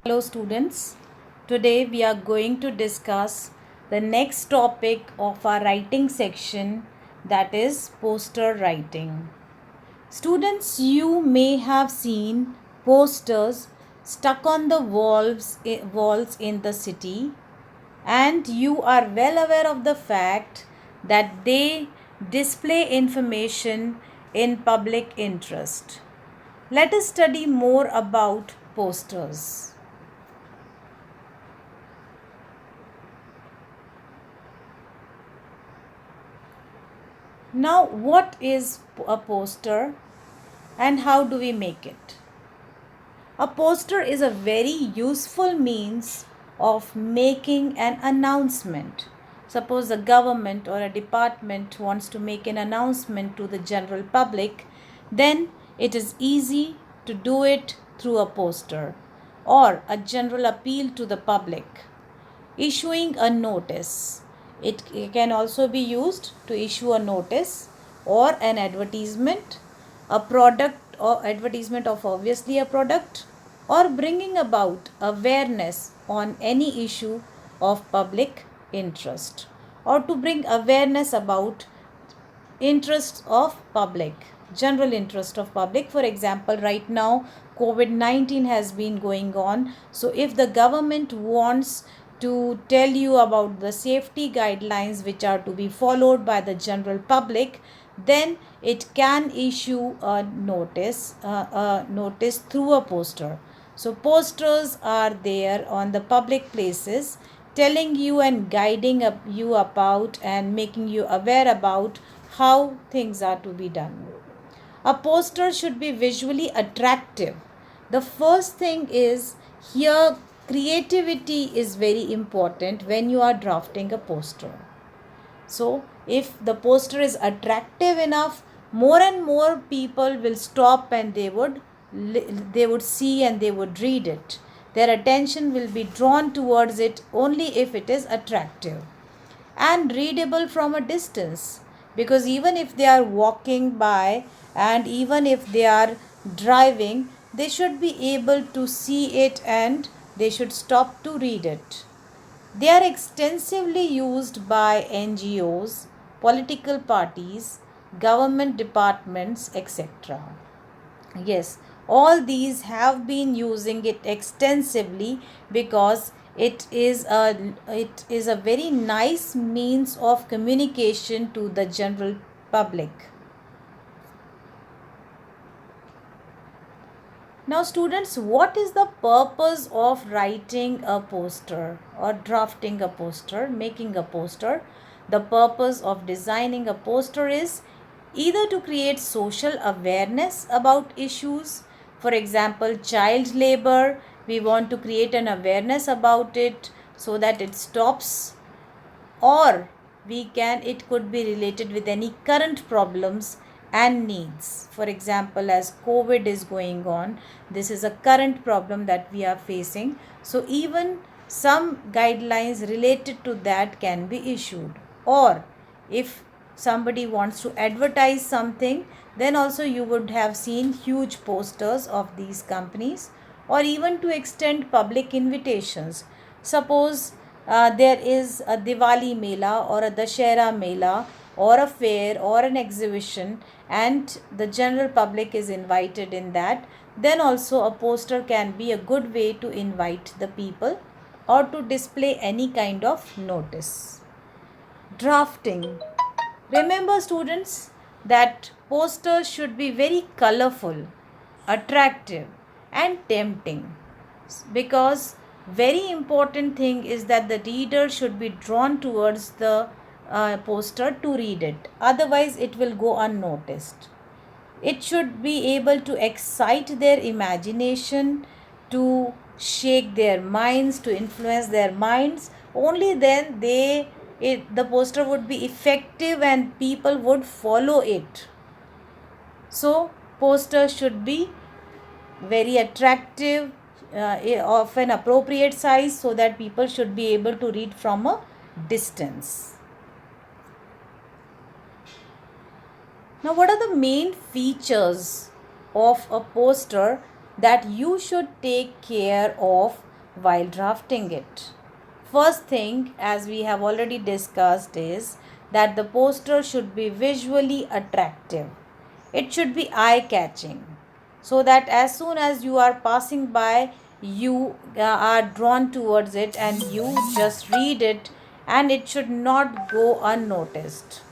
Hello students, today we are going to discuss the next topic of our writing section, that is poster writing. Students, you may have seen posters stuck on the walls in the city, and you are well aware of the fact that they display information in public interest. Let us study more about posters. Now, what is a poster and how do we make it? A poster is a very useful means of making an announcement. Suppose the government or a department wants to make an announcement to the general public, then it is easy to do it through a poster or a general appeal to the public. Issuing a notice. It can also be used to issue a notice or an advertisement, a product or advertisement of obviously a product, or bringing about awareness on any issue of public interest, or to bring awareness about interest of public, general interest of public. For example, right now COVID-19 has been going on, so if the government wants to tell you about the safety guidelines which are to be followed by the general public, then it can issue a notice through a poster. So posters are there on the public places, telling you and guiding you about and making you aware about how things are to be done. A poster should be visually attractive. The first thing is, here creativity is very important when you are drafting a poster. So, if the poster is attractive enough, more and more people will stop and they would see and they would read it. Their attention will be drawn towards it only if it is attractive and readable from a distance, because even if they are walking by and even if they are driving, they should be able to see it and they should stop to read it. They are extensively used by NGOs, political parties, government departments, etc. Yes, all these have been using it extensively because it is a very nice means of communication to the general public. Now students, what is the purpose of writing a poster or drafting a poster, making a poster? The purpose of designing a poster is either to create social awareness about issues. For example, child labor, we want to create an awareness about it so that it stops, or it could be related with any current problems and needs. For example, as COVID is going on, this is a current problem that we are facing, so even some guidelines related to that can be issued. Or if somebody wants to advertise something, then also you would have seen huge posters of these companies, or even to extend public invitations. Suppose there is a Diwali Mela or a Dashera Mela or a fair or an exhibition, and the general public is invited in that, then also a poster can be a good way to invite the people or to display any kind of notice. Drafting. Remember students that posters should be very colorful, attractive and tempting, because very important thing is that the reader should be drawn towards the poster to read it, otherwise it will go unnoticed. It should be able to excite their imagination, to shake their minds, to influence their minds. Only then the poster would be effective and people would follow it. So posters should be very attractive, of an appropriate size, so that people should be able to read from a distance. Now, what are the main features of a poster that you should take care of while drafting it. First thing, as we have already discussed, is that the poster should be visually attractive. It should be eye catching so that as soon as you are passing by, you are drawn towards it and you just read it, and it should not go unnoticed.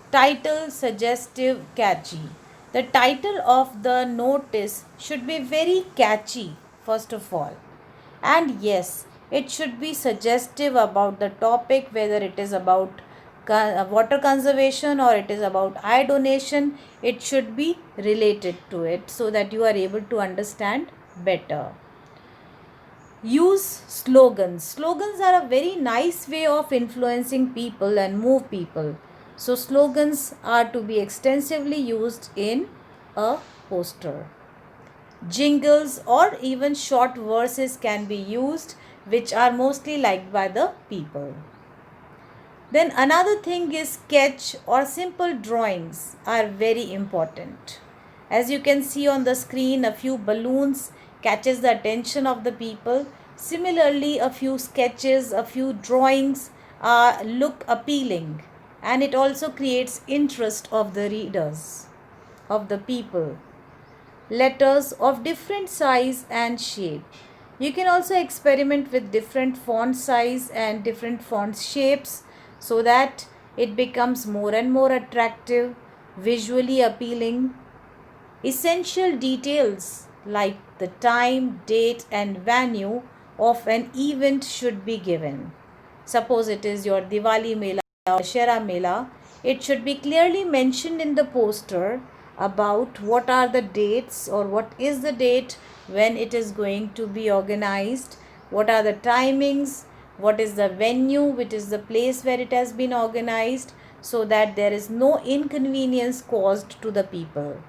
Title suggestive, catchy. The title of the notice should be very catchy, first of all. And yes, it should be suggestive about the topic, whether it is about water conservation or it is about eye donation. It should be related to it so that you are able to understand better. Use slogans. Slogans are a very nice way of influencing people and move people. So slogans are to be extensively used in a poster. Jingles or even short verses can be used, which are mostly liked by the people. Then another thing is sketch or simple drawings are very important. As you can see on the screen, a few balloons catches the attention of the people. Similarly, a few sketches, a few drawings look appealing, and it also creates interest of the readers, of the people. Letters of different size and shape. You can also experiment with different font size and different font shapes so that it becomes more and more attractive, visually appealing. Essential details like the time, date and venue of an event should be given. Suppose it is your Diwali Mela or Dussehra Mela, it should be clearly mentioned in the poster about what are the dates or what is the date when it is going to be organized, what are the timings, what is the venue, which is the place where it has been organized, so that there is no inconvenience caused to the people.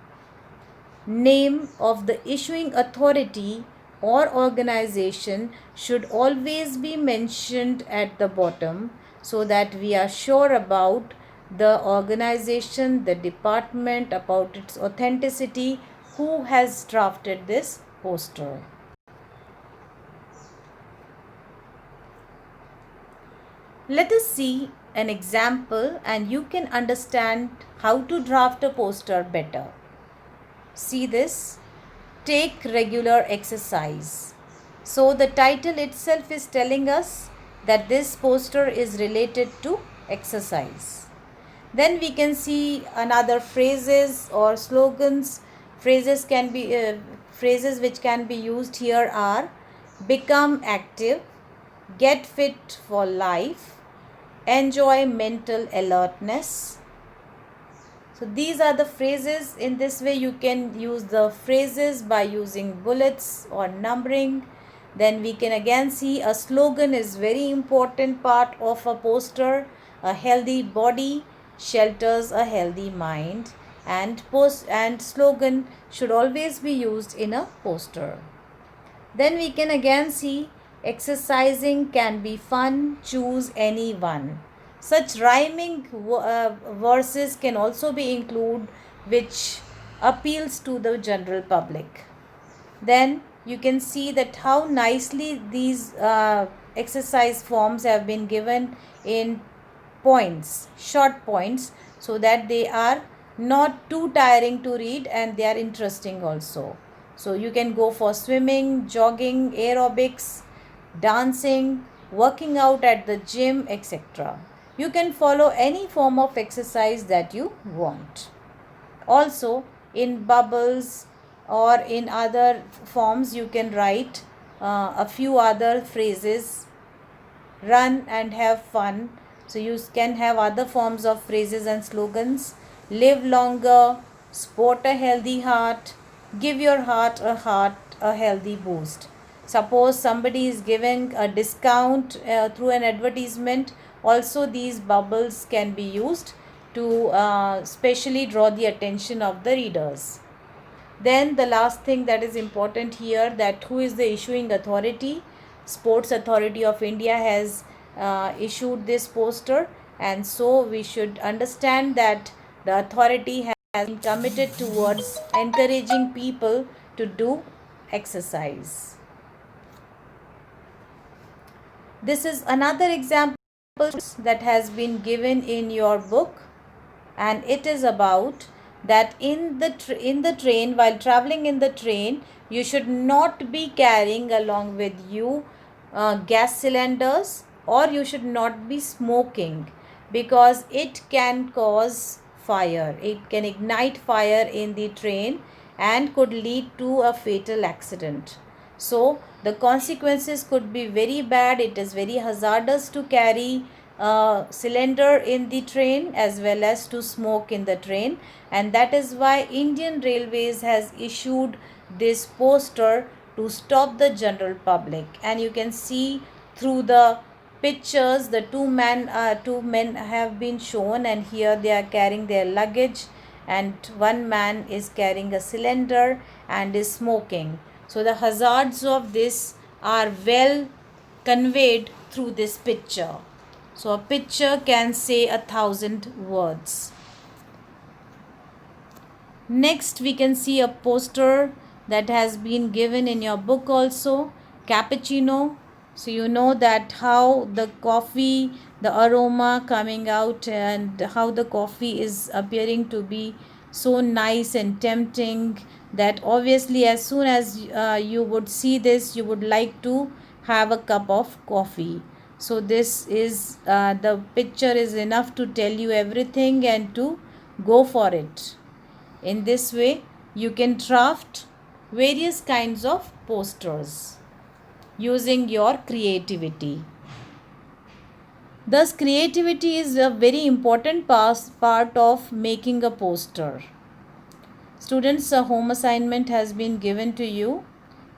Name of the issuing authority or organization should always be mentioned at the bottom so that we are sure about the organization, the department, about its authenticity, who has drafted this poster. Let us see an example and you can understand how to draft a poster better. See this. Take regular exercise. So the title itself is telling us that this poster is related to exercise. Then we can see another phrases or slogans. Phrases which can be used here are become active, get fit for life, enjoy mental alertness. So these are the phrases. In this way you can use the phrases by using bullets or numbering. Then we can again see a slogan is very important part of a poster. A healthy body shelters a healthy mind, and slogan should always be used in a poster. Then we can again see exercising can be fun, choose any one. Such rhyming verses can also be included, which appeals to the general public. Then you can see that how nicely these exercise forms have been given in points, short points, so that they are not too tiring to read and they are interesting also. So you can go for swimming, jogging, aerobics, dancing, working out at the gym, etc. You can follow any form of exercise that you want. Also, in bubbles or in other forms, you can write a few other phrases. Run and have fun. So you can have other forms of phrases and slogans. Live longer, sport a healthy heart, give your heart a healthy boost. Suppose somebody is giving a discount through an advertisement, also these bubbles can be used to specially draw the attention of the readers. Then the last thing that is important here, that who is the issuing authority. Sports Authority of India has issued this poster, and so we should understand that the authority has been committed towards encouraging people to do exercise. This is another example that has been given in your book, and it is about that in the train, while traveling in the train, you should not be carrying along with you gas cylinders, or you should not be smoking, because it can cause fire. It can ignite fire in the train and could lead to a fatal accident. So the consequences could be very bad. It is very hazardous to carry a cylinder in the train as well as to smoke in the train, and that is why Indian Railways has issued this poster to stop the general public. And you can see through the pictures the two men have been shown, and here they are carrying their luggage, and one man is carrying a cylinder and is smoking. So the hazards of this are well conveyed through this picture. So a picture can say 1,000 words. Next, we can see a poster that has been given in your book also, cappuccino. So you know that how the coffee, the aroma coming out, and how the coffee is appearing to be so nice and tempting, that obviously as soon as you would see this, you would like to have a cup of coffee. So this is the picture is enough to tell you everything and to go for it. In this way, you can draft various kinds of posters using your creativity. Thus, creativity is a very important part of making a poster. Students, a home assignment has been given to you.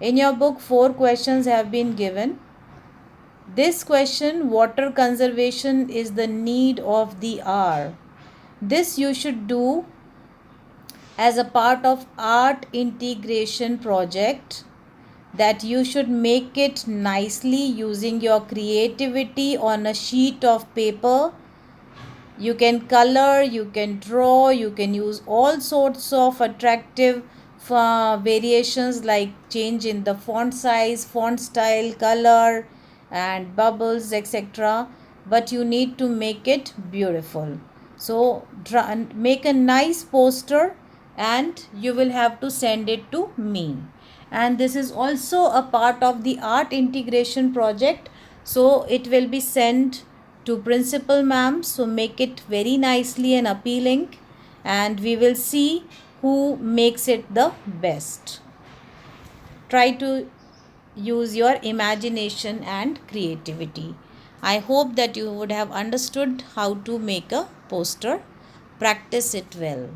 In your book, 4 questions have been given. This question, water conservation is the need of the hour. This you should do as a part of art integration project, that you should make it nicely using your creativity on a sheet of paper. You can color, you can draw, you can use all sorts of attractive variations like change in the font size, font style, color and bubbles, etc. But you need to make it beautiful. So make a nice poster and you will have to send it to me. And this is also a part of the art integration project, so it will be sent to principal ma'am. So make it very nicely and appealing, and we will see who makes it the best. Try to use your imagination and creativity. I hope that you would have understood how to make a poster. Practice it well.